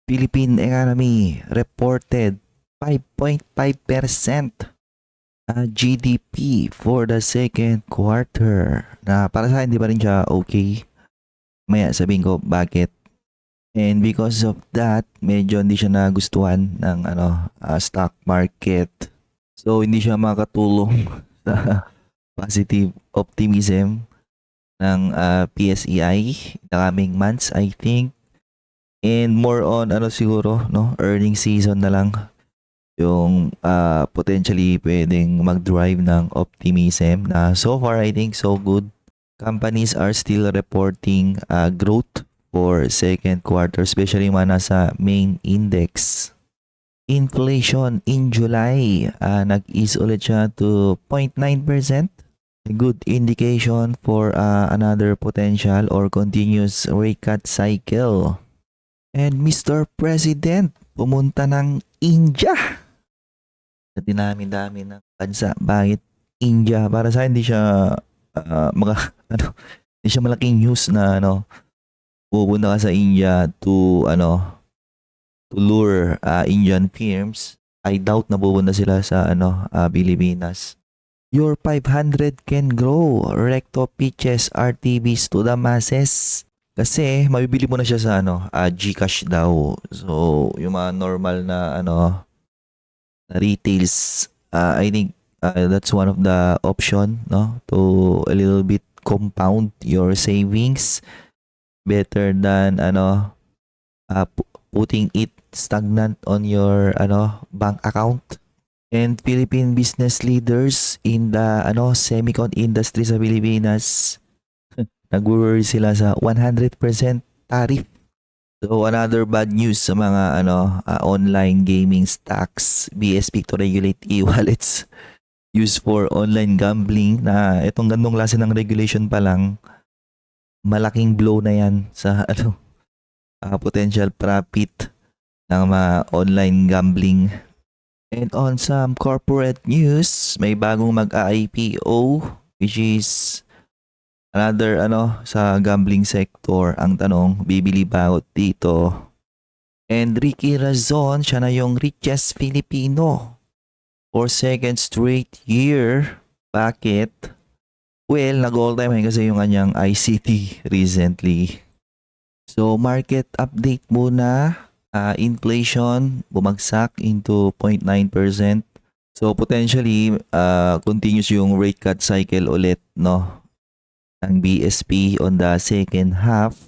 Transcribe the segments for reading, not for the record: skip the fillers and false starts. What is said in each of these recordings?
Philippine economy reported 5.5% GDP for the second quarter. Na para sa akin, di pa rin siya okay. Maya sabihin ko bakit. And because of that, medyo hindi siya nagustuhan ng stock market. So hindi siya makatulong sa positive optimism ng PSEI the coming months, I think. And more on siguro, no, earning season na lang yung potentially pwedeng mag-drive ng optimism na so far I think so good. Companies are still reporting growth for second quarter, especially yung mga nasa main index. Inflation in July, nag-ease ulit siya to 0.9%. A good indication for another potential or continuous rate cut cycle. And Mr. President, pumunta ng India. Sa dinami-dami ng bansa, bakit India? Para sa hindi siya hindi siya malaking news na pupunta ka sa India to lure Indian firms. I doubt na pupunta sila sa Pilipinas. Your 500 can grow. Recto pitches RTBs to the masses. Kasi mabibili mo na siya sa GCash daw. So, yung mga normal na na retails, I think that's one of the option, no, to a little bit compound your savings better than putting it stagnant on your bank account. And Philippine business leaders in the semicon industry sa Pilipinas, nag-worry sila sa 100% tariff. So another bad news sa mga online gaming stocks, BSP to regulate e-wallets used for online gambling, na itong gandong klase ng regulation pa lang, malaking blow na yan sa potential profit ng mga online gambling. And on some corporate news, may bagong mag-IPO which is another sa gambling sector. Ang tanong, bibili ba ako dito? And Ricky Razon, siya na yung richest Filipino for second straight year. Bakit? Well, nag-all time high kasi yung kanyang ICT recently. So market update muna. Inflation bumagsak into 0.9%. So potentially continuous yung rate cut cycle ulit, no, ng BSP on the second half,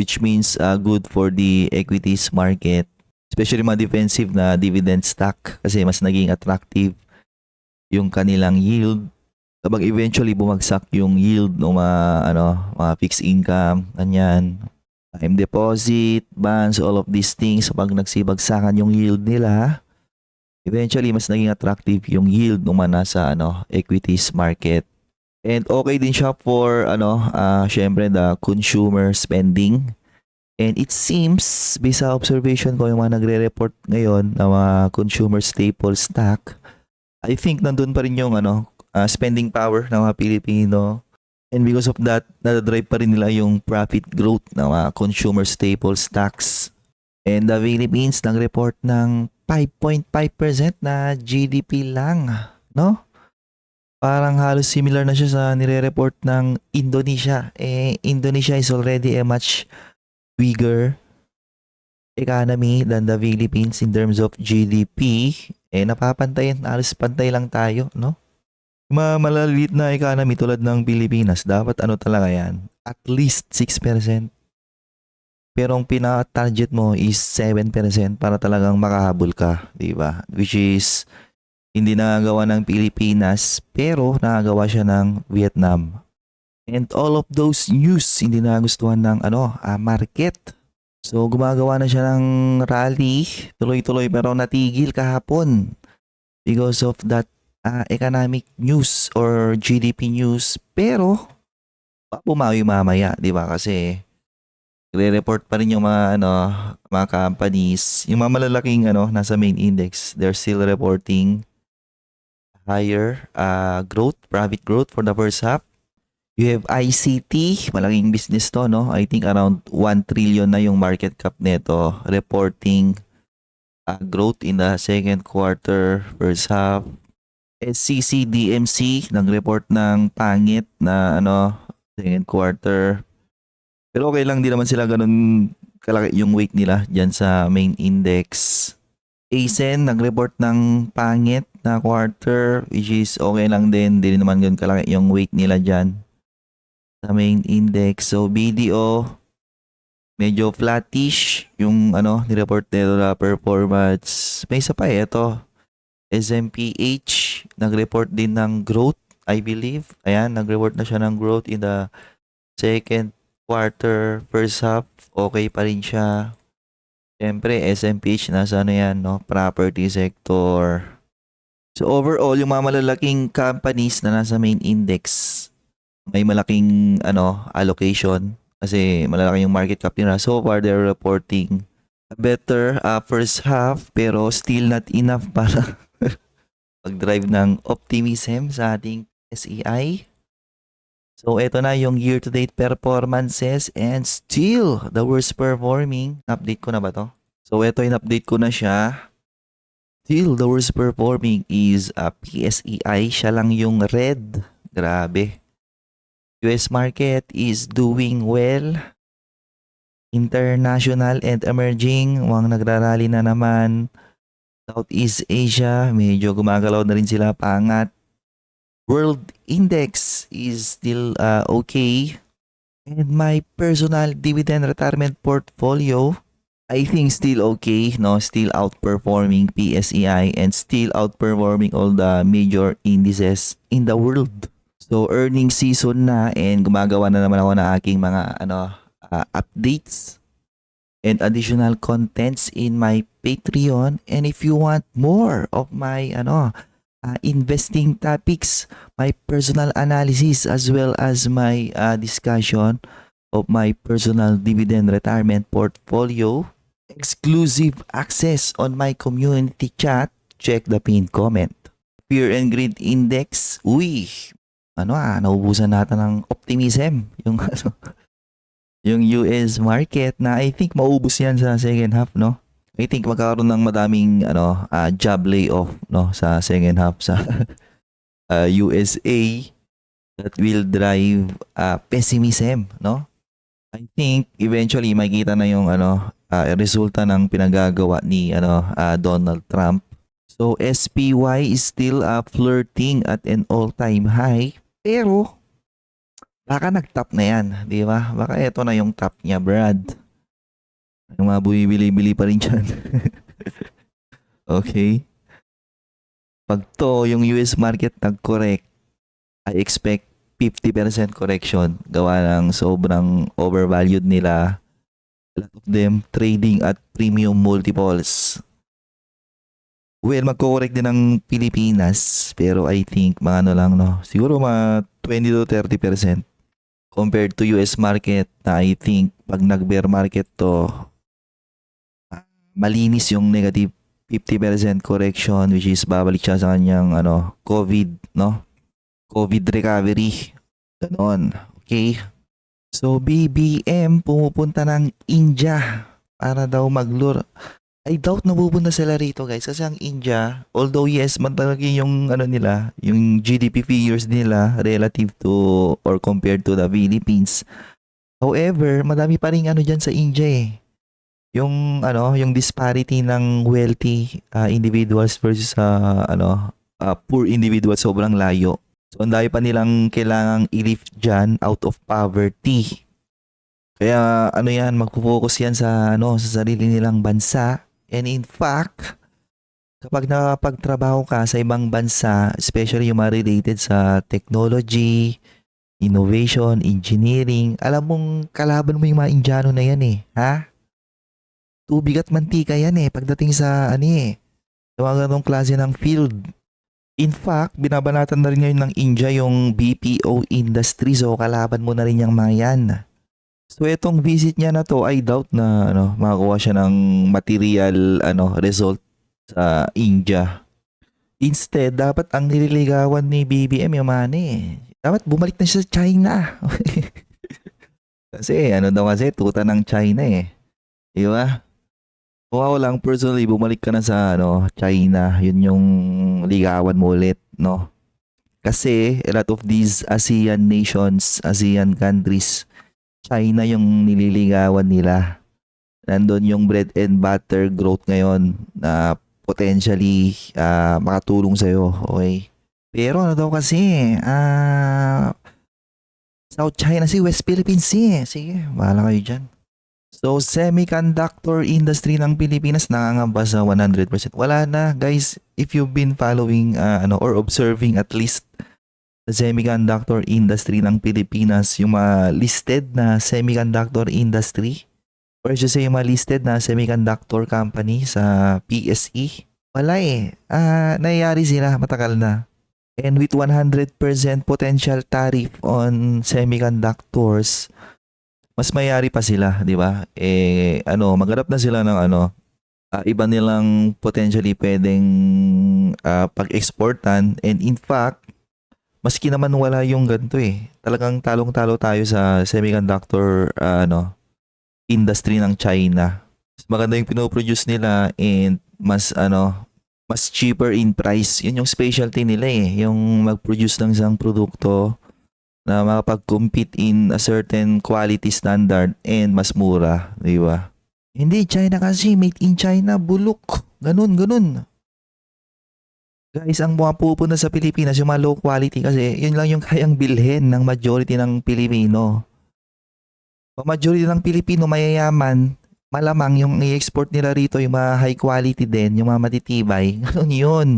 which means good for the equities market, especially mga defensive na dividend stock kasi mas naging attractive yung kanilang yield kapag eventually bumagsak yung yield ng mga fixed income, ganyan, time deposit, bonds, all of these things. Pag nagsibagsakan yung yield nila, eventually mas naging attractive yung yield ng mga nasa equities market. And okay din siya for syempre the consumer spending. And it seems, based sa observation ko, yung mga nagre-report ngayon na mga consumer staple stock, I think nandun pa rin yung spending power ng mga Pilipino. And because of that, nadadrive pa rin nila yung profit growth ng mga consumer staple stocks. And the Philippines nag-report ng 5.5% na GDP lang, no? Parang halos similar na siya sa nire-report ng Indonesia. Indonesia is already a much bigger economy than the Philippines in terms of GDP. Napapantayan, halos pantay lang tayo, no? Mga malaliit na economy tulad ng Pilipinas, dapat talaga yan? At least 6%. Pero ang pinaka-target mo is 7% para talagang makahabol ka, di ba? Which is hindi nagagawa ng Pilipinas, pero nagagawa siya ng Vietnam. And all of those news hindi nagustuhan ng market. So gumagawa na siya ng rally, tuloy-tuloy, pero natigil kahapon because of that economic news or GDP news. Pero bumawi mamaya, di ba? Kasi re-report pa rin yung mga mga companies, yung mga malalaking nasa main index, they're still reporting higher growth, profit growth for the first half. You have ICT, malaking business to, no? I think around 1 trillion na yung market cap nito, reporting growth in the second quarter, first half. SCC DMC nag-report ng pangit na second quarter. Pero okay lang, di naman sila ganun kalaki yung weight nila dyan sa main index. ASEN nag-report ng pangit na quarter, which is okay lang din. Di naman ganun kalaki yung weight nila dyan sa main index. So BDO medyo flattish yung ni-report nito na performance. May isa pa ito. SMPH nag-report din ng growth, I believe. Ayan, nag-report na siya ng growth in the second quarter, first half. Okay pa rin siya. Siyempre, SMPH nasa yan, no? Property sector. So overall, yung mga malalaking companies na nasa main index, may malaking allocation kasi malalaki yung market cap nila. So far, they're reporting a better first half pero still not enough para mag-drive ng optimism sa ating SEI. So ito na yung year-to-date performances and still the worst performing. Update ko na ba to? So ito yung update ko na siya. Still the worst performing is PSEI. Siya lang yung red. Grabe. US market is doing well. International and emerging, mukhang nagrarally na naman. Southeast Asia, medyo gumagalaw na rin sila pangat. World Index is still okay. And my personal dividend retirement portfolio, I think still okay, no? Still outperforming PSEI and still outperforming all the major indices in the world. So earning season na and gumagawa na naman ako ng aking mga updates and additional contents in my Patreon. And if you want more of my investing topics, my personal analysis as well as my discussion of my personal dividend retirement portfolio, exclusive access on my community chat, check the pinned comment. Fear and Greed Index, naubusan natin ng optimism yung yung US market na I think maubos yan sa second half, no? I think magkakaroon ng madaming job layoff, no, sa second half sa USA that will drive pessimism, no? I think eventually makita na yung resulta ng pinagagawa ni Donald Trump. So SPY is still flirting at an all-time high, pero baka nag-top na yan, di ba? Baka ito na yung top niya, Brad. Yung mga bumibili-bili pa rin dyan. Okay. Pag to, yung US market nag-correct, I expect 50% correction. Gawa ng sobrang overvalued nila. A lot of them trading at premium multiples. Well, magko-correct din ng Pilipinas, pero I think mga siguro mga 20 to 30%. Compared to US market na I think pag nag-bear market to, malinis yung negative 50% correction, which is babalik siya sa kanyang COVID, no? COVID recovery. Ganon. Okay? So BBM pumupunta ng India para daw maglure. I doubt na pupunta sila rito, guys, kasi ang India, although yes, matagay yung nila, yung GDP figures nila relative to or compared to the Philippines. However, madami pa rin diyan sa India eh. Yung yung disparity ng wealthy individuals versus poor individuals sobrang layo. So ang dami pa nilang kailangang i-lift diyan out of poverty. Kaya yan, magfo-focus yan sa sa sarili nilang bansa. And in fact, kapag nakapagtrabaho ka sa ibang bansa, especially yung mga related sa technology, innovation, engineering, alam mong kalaban mo yung mga Indiano na yan eh. Ha? Tubig at mantika yan eh. Pagdating sa sa mga ganong klase ng field. In fact, binabanatan na rin ngayon ng India yung BPO industry. So kalaban mo na rin yung mga yan. So itong visit niya na to, I doubt na makakuha siya ng material result sa India. Instead, dapat ang nililigawan ni BBM yung Dapat bumalik na siya sa China. Kasi ano daw kasi, tuta ng China eh. Di ba? Kung ako lang personally, bumalik ka na sa ano, China. Yun yung ligawan mo ulit, no? Kasi a lot of these ASEAN nations, ASEAN countries, China yung nililigawan nila. Nandun yung bread and butter growth ngayon na potentially makatulong sa'yo. Okay? Pero ano daw kasi, South China Sea, West Philippines Sea. Sige, bahala kayo dyan. So, semiconductor industry ng Pilipinas nangangamba sa 100%. Wala na, guys. If you've been following or observing at least the semiconductor industry ng Pilipinas, yung mga listed na semiconductor industry, or just say yung mga listed na semiconductor company sa PSE, wala eh. Nangyayari sila matagal na. And with 100% potential tariff on semiconductors, mas mayari pa sila, di ba? Maghanap na sila ng iba nilang potentially pwedeng pag-exportan. And in fact, maski naman wala yung ganito eh. Talagang talong-talo tayo sa semiconductor industry ng China. Mas maganda yung pinoproduce nila and mas cheaper in price. Yun yung specialty nila eh. Yung mag-produce ng isang produkto na makapag-compete in a certain quality standard and mas mura, di ba? Hindi, China kasi, made in China, bulok. Ganun, ganun. Guys, ang mga pupunta sa Pilipinas, yung mga low quality kasi, yun lang yung kayang bilhin ng majority ng Pilipino. Ang majority ng Pilipino mayayaman, malamang yung i-export nila rito yung mga high quality din, yung mga matitibay. Ganun yun.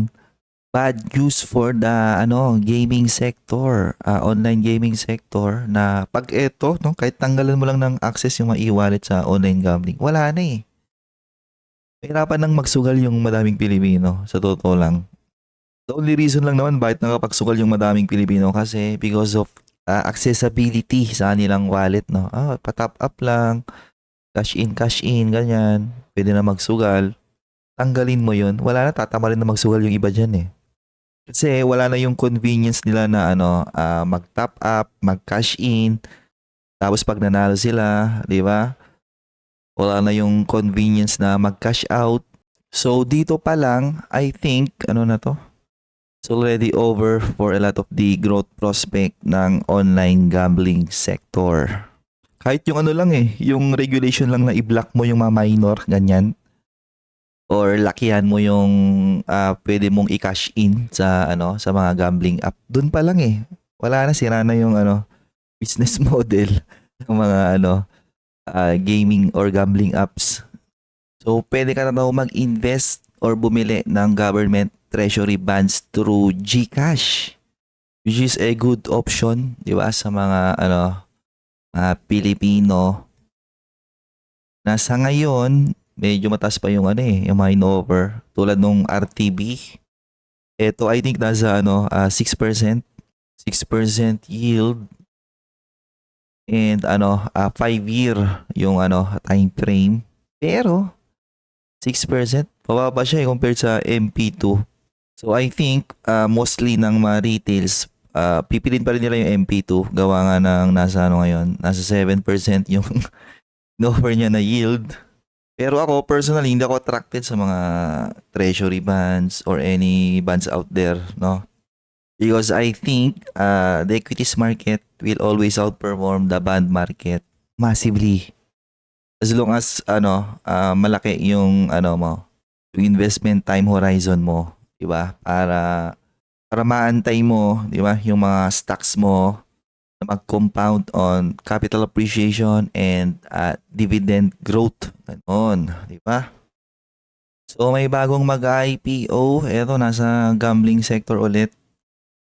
Bad news for the gaming sector, online gaming sector na pag eto, no, kahit tanggalan mo lang ng access yung mga e-wallet sa online gambling, wala na eh. Mahirapan nang magsugal yung madaming Pilipino, sa totoo lang. The only reason lang naman bakit nakapagsugal yung madaming Pilipino kasi because of accessibility sa kanilang wallet, no. Pa-top up lang, cash in, ganyan. Pwede na magsugal. Tanggalin mo yun, wala na, tatama rin na magsugal yung iba dyan eh. Kasi wala na yung convenience nila na mag-top up, mag-cash in, tapos pag nanalo sila, di ba? Wala na yung convenience na mag-cash out. So dito pa lang, I think, na to? It's already over for a lot of the growth prospect ng online gambling sector. Kahit yung lang yung regulation lang na i-block mo yung mga minor, ganyan. Or lakihan mo yung pwede mong i-cash in sa sa mga gambling app. Doon pa lang eh. Wala na, sira na yung business model ng mga gaming or gambling apps. So pwede ka na daw mag-invest or bumili ng government treasury bonds through GCash, which is a good option, di ba, sa mga Pilipino na sa ngayon medyo mataas pa yung yung mga over tulad nung RTB. Ito I think nasa 6%, 6% yield and 5-year yung time frame. Pero 6% pababa siya compared sa MP2. So I think mostly ng mga retails pipilin pa rin nila yung MP2 gawa nga ng nasa ngayon, nasa 7% yung offer niya na yield. Pero ako personally, hindi ako attracted sa mga treasury bonds or any bonds out there, no? Because I think the equities market will always outperform the bond market massively. As long as malaki yung yung investment time horizon mo, 'di ba? Para maantay mo, 'di ba, yung mga stocks mo na mag-compound on capital appreciation and dividend growth. Ganon, di ba? So may bagong mag-IPO. Eto, nasa gambling sector ulit.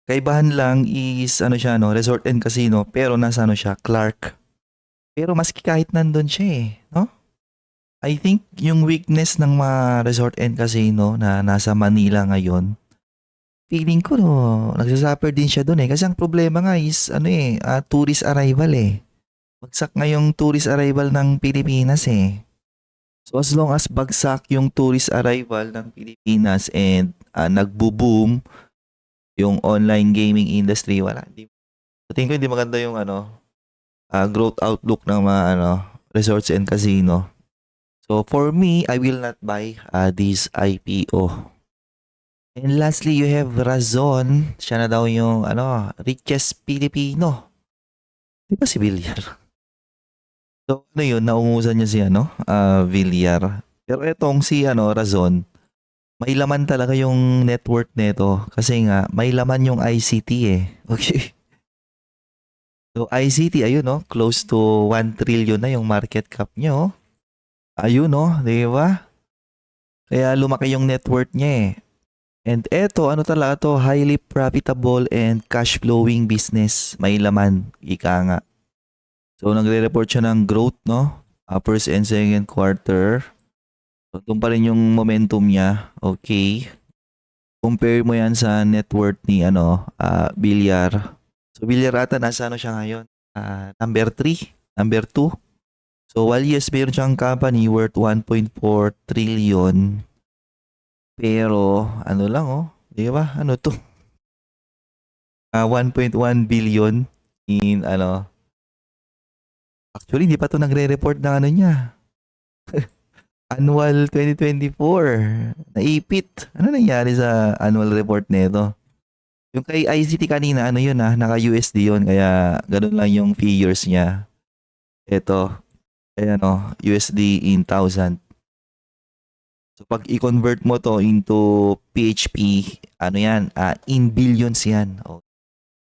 Kaibahan lang is siya, resort and casino, pero nasa siya, Clark. Pero maski kahit nandun siya no? I think yung weakness ng mga resort and casino na nasa Manila ngayon, feeling ko nagsasuffer din siya doon kasi ang problema nga is tourist arrival Bagsak nga yung tourist arrival ng Pilipinas So as long as bagsak yung tourist arrival ng Pilipinas and nagbo-boom yung online gaming industry, wala. Sa tingin ko hindi maganda yung growth outlook ng mga resorts and casino. So for me, I will not buy this IPO. And lastly, you have Razon. Siya na daw yung richest Pilipino. Di ba si Villar? So ano yun, naungusan niya si Villar. Pero etong si Razon, may laman talaga yung net worth nito kasi nga may laman yung ICT eh. Okay. So ICT ayun no, close to 1 trillion na yung market cap niyo. Ayun no, di ba? Kaya lumaki yung net worth niya eh. And eto, ano talaga to, highly profitable and cash flowing business. May laman, ika nga. So nagre-report siya ng growth no, first and second quarter. So doon pa rin yung momentum niya. Okay. Compare mo yan sa net worth ni Villar. So Villar ata nasa siya ngayon? Number 3, number 2. So while yes, meron siyang company worth 1.4 trillion. Pero ano lang di ba? Ano to? 1.1 billion in actually hindi pa to nagre-report ng niya. Annual 2024. Naipit. Ano nangyari sa annual report nito? Yung kay ICT kanina, yun naka-USD yun. Kaya ganun lang yung figures niya. Ito, ayan USD in 1,000. So pag i-convert mo to into PHP, yan, in billions yan.